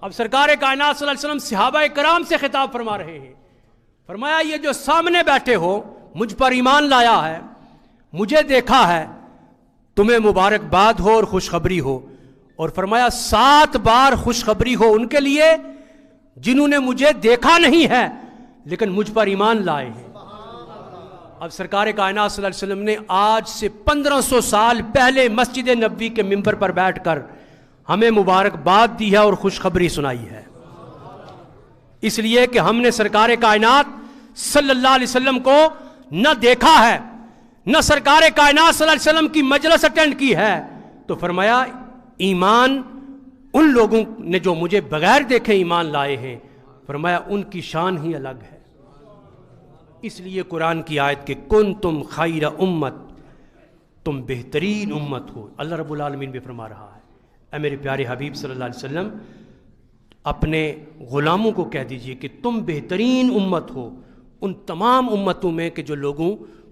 اب سرکار کائنات صلی اللہ علیہ وسلم صحابہ کرام سے خطاب فرما رہے ہیں. فرمایا یہ جو سامنے بیٹھے ہو مجھ پر ایمان لایا ہے, مجھے دیکھا ہے, تمہیں مبارکباد ہو اور خوشخبری ہو. اور فرمایا 7 بار خوشخبری ہو ان کے لیے جنہوں نے مجھے دیکھا نہیں ہے لیکن مجھ پر ایمان لائے ہیں. اب سرکار کائنات صلی اللہ علیہ وسلم نے آج سے 1500 سال پہلے مسجد نبوی کے منبر پر بیٹھ کر ہمیں مبارکباد دی ہے اور خوشخبری سنائی ہے. اس لیے کہ ہم نے سرکار کائنات صلی اللہ علیہ وسلم کو نہ دیکھا ہے, نہ سرکار کائنات صلی اللہ علیہ وسلم کی مجلس اٹینڈ کی ہے. تو فرمایا ایمان ان لوگوں نے جو مجھے بغیر دیکھے ایمان لائے ہیں, فرمایا ان کی شان ہی الگ ہے. اس لیے قرآن کی آیت کہ کنتم خیر امت, تم بہترین امت ہو, اللہ رب العالمین بھی فرما رہا ہے. اے میرے پیارے حبیب صلی اللہ علیہ وسلم, اپنے غلاموں کو کہہ دیجئے کہ تم بہترین امت ہو ان تمام امتوں میں کہ جو لوگوں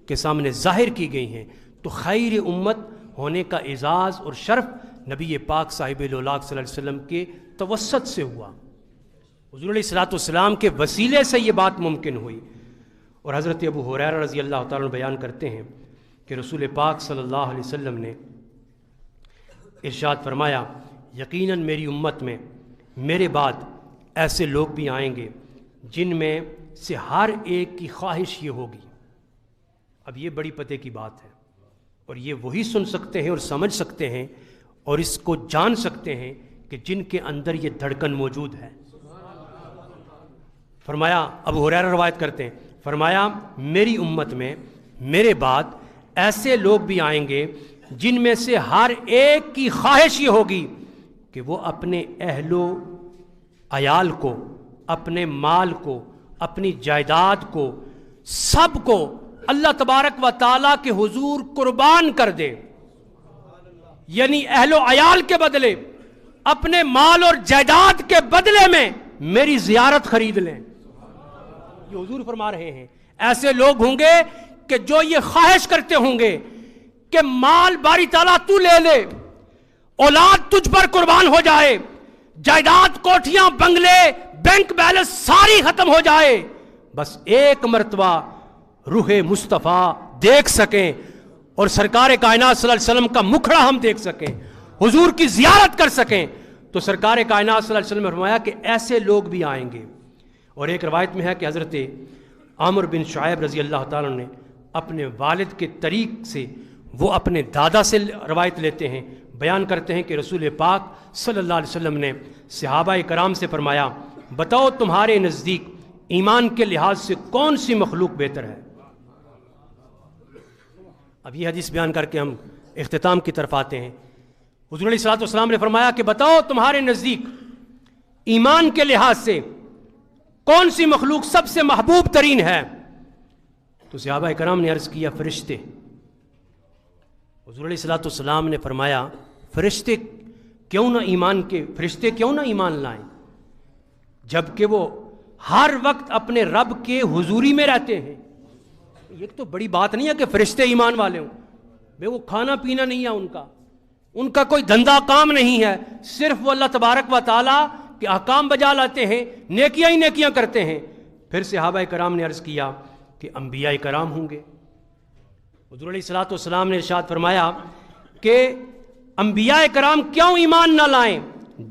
کے سامنے ظاہر کی گئی ہیں. تو خیر امت ہونے کا اعزاز اور شرف نبی پاک صاحب الاولاق صلی اللہ علیہ وسلم کے توسط سے ہوا. حضور علیہ الصلوۃ والسلام کے وسیلے سے یہ بات ممکن ہوئی. اور حضرت ابو ہریرہ رضی اللہ تعالیٰ عنہ بیان کرتے ہیں کہ رسول پاک صلی اللہ علیہ وسلم نے ارشاد فرمایا یقیناً میری امت میں میرے بعد ایسے لوگ بھی آئیں گے جن میں سے ہر ایک کی خواہش یہ ہوگی. اب یہ بڑی پتے کی بات ہے اور یہ وہی سن سکتے ہیں اور سمجھ سکتے ہیں اور اس کو جان سکتے ہیں کہ جن کے اندر یہ دھڑکن موجود ہے. فرمایا ابو ہریرہ روایت کرتے ہیں, فرمایا میری امت میں میرے بعد ایسے لوگ بھی آئیں گے جن میں سے ہر ایک کی خواہش یہ ہوگی کہ وہ اپنے اہل و عیال کو, اپنے مال کو, اپنی جائیداد کو, سب کو اللہ تبارک و تعالیٰ کے حضور قربان کر دے. یعنی اہل و عیال کے بدلے, اپنے مال اور جائیداد کے بدلے میں میری زیارت خرید لیں. یہ حضور فرما رہے ہیں ایسے لوگ ہوں گے کہ جو یہ خواہش کرتے ہوں گے کہ مال باری تعالیٰ تو لے لے, اولاد تجھ پر قربان ہو جائے, جائیداد کوٹھیاں بنگلے بینک بیلنس ساری ختم ہو جائے, بس ایک مرتبہ روح مصطفیٰ دیکھ سکیں اور سرکار کائنات صلی اللہ علیہ وسلم کا مکھڑا ہم دیکھ سکیں, حضور کی زیارت کر سکیں. تو سرکار کائنات صلی اللہ علیہ وسلم نے فرمایا کہ ایسے لوگ بھی آئیں گے. اور ایک روایت میں ہے کہ حضرت عامر بن شعیب رضی اللہ تعالیٰ نے اپنے والد کے طریق سے, وہ اپنے دادا سے روایت لیتے ہیں, بیان کرتے ہیں کہ رسول پاک صلی اللہ علیہ وسلم نے صحابہ کرام سے فرمایا بتاؤ تمہارے نزدیک ایمان کے لحاظ سے کون سی مخلوق بہتر ہے. اب یہ حدیث بیان کر کے ہم اختتام کی طرف آتے ہیں. حضور علیہ الصلوۃ والسلام نے فرمایا کہ بتاؤ تمہارے نزدیک ایمان کے لحاظ سے کون سی مخلوق سب سے محبوب ترین ہے. تو صحابہ کرام نے عرض کیا فرشتے. حضور علیہ الصلوۃ والسلام نے فرمایا فرشتے کیوں نہ ایمان لائیں جبکہ وہ ہر وقت اپنے رب کے حضوری میں رہتے ہیں. یہ تو بڑی بات نہیں ہے کہ فرشتے ایمان والے ہوں, بے وہ کھانا پینا نہیں ہے ان کا کوئی دھندا کام نہیں ہے, صرف وہ اللہ تبارک و تعالیٰ کہ احکام بجا لاتے ہیں, نیکیاں ہی نیکیاں کرتے ہیں. پھر صحابہ کرام نے عرض کیا کہ انبیاء کرام ہوں گے. حضور علیہ الصلوۃ والسلام نے ارشاد فرمایا کہ انبیاء کرام کیوں ایمان نہ لائیں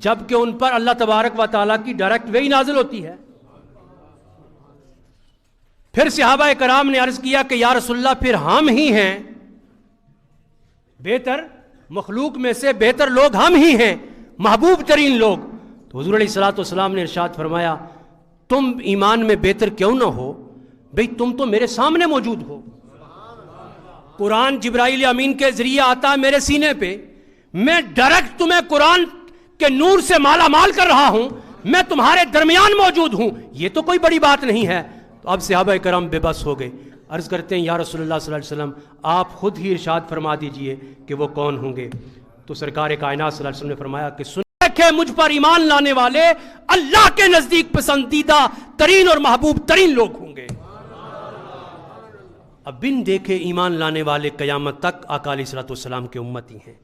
جبکہ ان پر اللہ تبارک و تعالیٰ کی ڈائریکٹ وحی نازل ہوتی ہے. پھر صحابہ کرام نے عرض کیا کہ یا رسول اللہ پھر ہم ہی ہیں بہتر مخلوق میں سے بہتر لوگ ہم ہی ہیں, محبوب ترین لوگ. تو حضور علیہ الصلوۃ والسلام نے ارشاد فرمایا تم ایمان میں بہتر کیوں نہ ہو, بھئی تم تو میرے سامنے موجود ہو. قرآن جبرائیل امین کے ذریعے آتا ہے میرے سینے پہ, میں ڈائریکٹ تمہیں قرآن کے نور سے مالا مال کر رہا ہوں, میں تمہارے درمیان موجود ہوں, یہ تو کوئی بڑی بات نہیں ہے. تو اب صحابہ کرام بے بس ہو گئے, عرض کرتے ہیں یا رسول اللہ صلی اللہ علیہ وسلم آپ خود ہی ارشاد فرما دیجئے کہ وہ کون ہوں گے. تو سرکار کائنات صلی اللہ علیہ وسلم نے فرمایا کہ سن کہ مجھ پر ایمان لانے والے اللہ کے نزدیک پسندیدہ ترین اور محبوب ترین لوگ ہوں گے. اب بن دیکھے ایمان لانے والے قیامت تک آقا علیہ الصلوۃ والسلام کے امتی ہیں,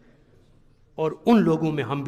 اور ان لوگوں میں ہم بھی